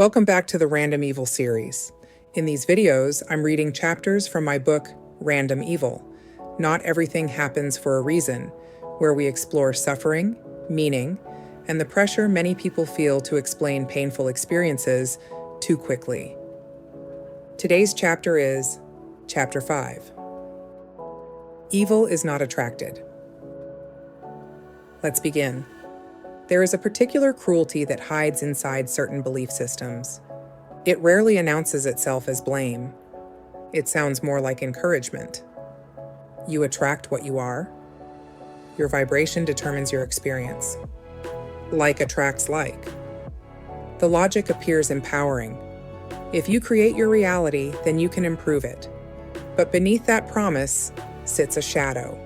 Welcome back to the Random Evil series. In these videos, I'm reading chapters from my book, Random Evil, Not Everything Happens for a Reason, where we explore suffering, meaning, and the pressure many people feel to explain painful experiences too quickly. Today's chapter is Chapter 5. Evil is not attracted. Let's begin. There is a particular cruelty that hides inside certain belief systems. It rarely announces itself as blame. It sounds more like encouragement. You attract what you are. Your vibration determines your experience. Like attracts like. The logic appears empowering. If you create your reality, then you can improve it. But beneath that promise sits a shadow.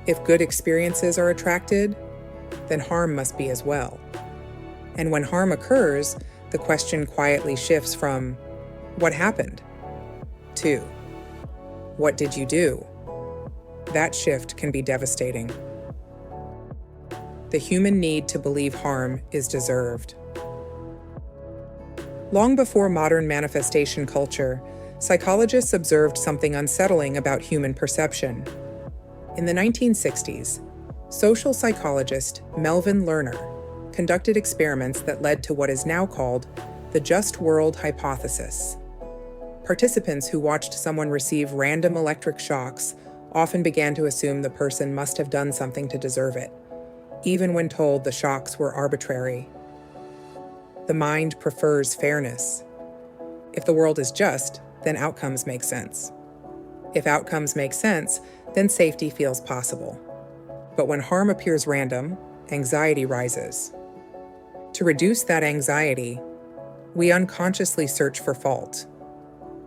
If good experiences are attracted, then harm must be as well. And when harm occurs, the question quietly shifts from, what happened? To, what did you do? That shift can be devastating. The human need to believe harm is deserved. Long before modern manifestation culture, psychologists observed something unsettling about human perception. In the 1960s, social psychologist Melvin Lerner conducted experiments that led to what is now called the just world hypothesis. Participants who watched someone receive random electric shocks often began to assume the person must have done something to deserve it, even when told the shocks were arbitrary. The mind prefers fairness. If the world is just, then outcomes make sense. If outcomes make sense, then safety feels possible. But when harm appears random, anxiety rises. To reduce that anxiety, we unconsciously search for fault.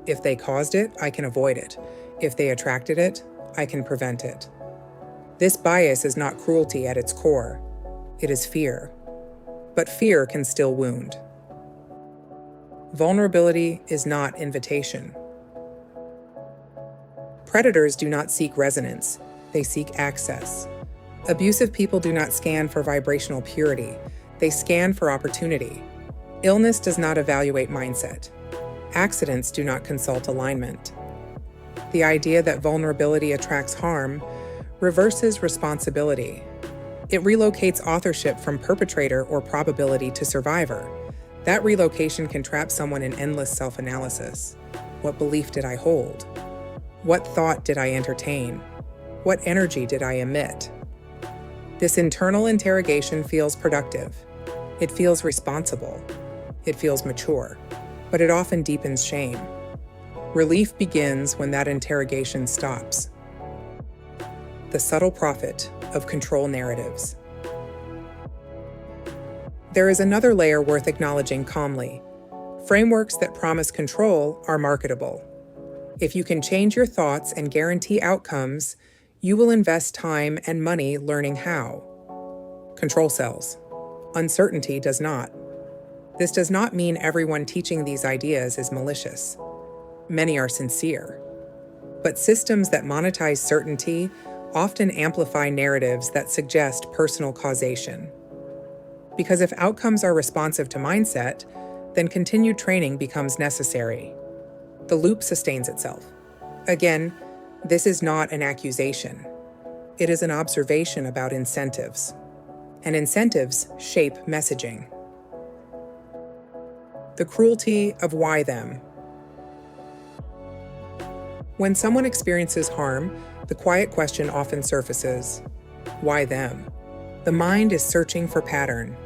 If they caused it, I can avoid it. If they attracted it, I can prevent it. This bias is not cruelty at its core. It is fear. But fear can still wound. Vulnerability is not invitation. Predators do not seek resonance, they seek access. Abusive people do not scan for vibrational purity, they scan for opportunity. Illness does not evaluate mindset. Accidents do not consult alignment. The idea that vulnerability attracts harm reverses responsibility. It relocates authorship from perpetrator or probability to survivor. That relocation can trap someone in endless self-analysis. What belief did I hold? What thought did I entertain? What energy did I emit? This internal interrogation feels productive. It feels responsible. It feels mature, but it often deepens shame. Relief begins when that interrogation stops. The subtle profit of control narratives. There is another layer worth acknowledging calmly. Frameworks that promise control are marketable. If you can change your thoughts and guarantee outcomes, you will invest time and money learning how. Control sells. Uncertainty does not. This does not mean everyone teaching these ideas is malicious. Many are sincere. But systems that monetize certainty often amplify narratives that suggest personal causation. Because if outcomes are responsive to mindset, then continued training becomes necessary. The loop sustains itself. Again, this is not an accusation. It is an observation about incentives. And incentives shape messaging. The cruelty of why them. When someone experiences harm, the quiet question often surfaces, why them? The mind is searching for pattern.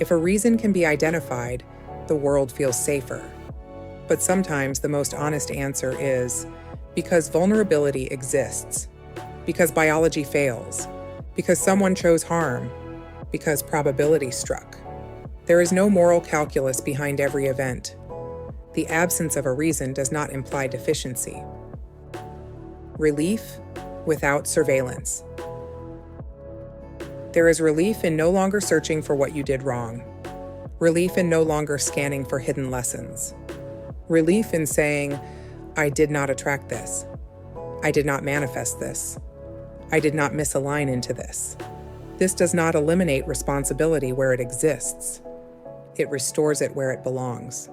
If a reason can be identified, the world feels safer. But sometimes the most honest answer is, because vulnerability exists, because biology fails, because someone chose harm, because probability struck. There is no moral calculus behind every event. The absence of a reason does not imply deficiency. Relief without surveillance. There is relief in no longer searching for what you did wrong. Relief in no longer scanning for hidden lessons. Relief in saying, I did not attract this. I did not manifest this. I did not misalign into this. This does not eliminate responsibility where it exists. it restores it where it belongs.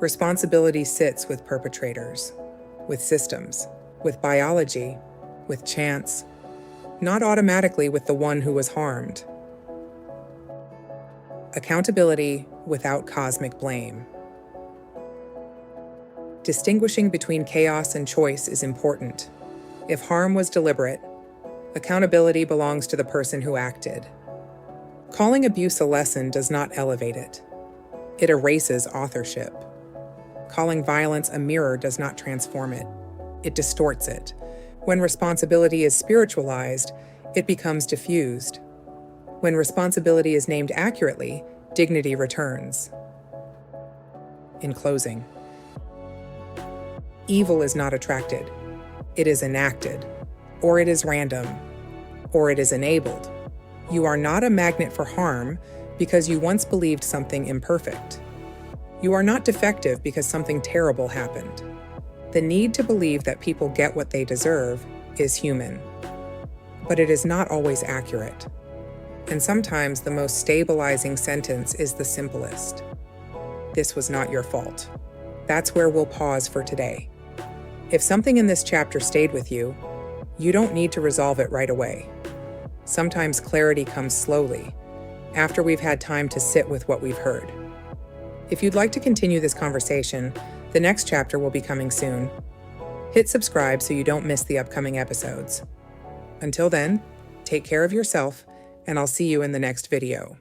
Responsibility sits with perpetrators, with systems, with biology, with chance, not automatically with the one who was harmed. Accountability without cosmic blame. Distinguishing between chaos and choice is important. If harm was deliberate, accountability belongs to the person who acted. Calling abuse a lesson does not elevate it. It erases authorship. Calling violence a mirror does not transform it. It distorts it. When responsibility is spiritualized, it becomes diffused. When responsibility is named accurately, dignity returns. In closing, evil is not attracted. It is enacted, or it is random, or it is enabled. You are not a magnet for harm because you once believed something imperfect. You are not defective because something terrible happened. The need to believe that people get what they deserve is human, but it is not always accurate. And sometimes the most stabilizing sentence is the simplest. This was not your fault. That's where we'll pause for today. If something in this chapter stayed with you, you don't need to resolve it right away. Sometimes clarity comes slowly, after we've had time to sit with what we've heard. If you'd like to continue this conversation, the next chapter will be coming soon. Hit subscribe so you don't miss the upcoming episodes. Until then, take care of yourself, and I'll see you in the next video.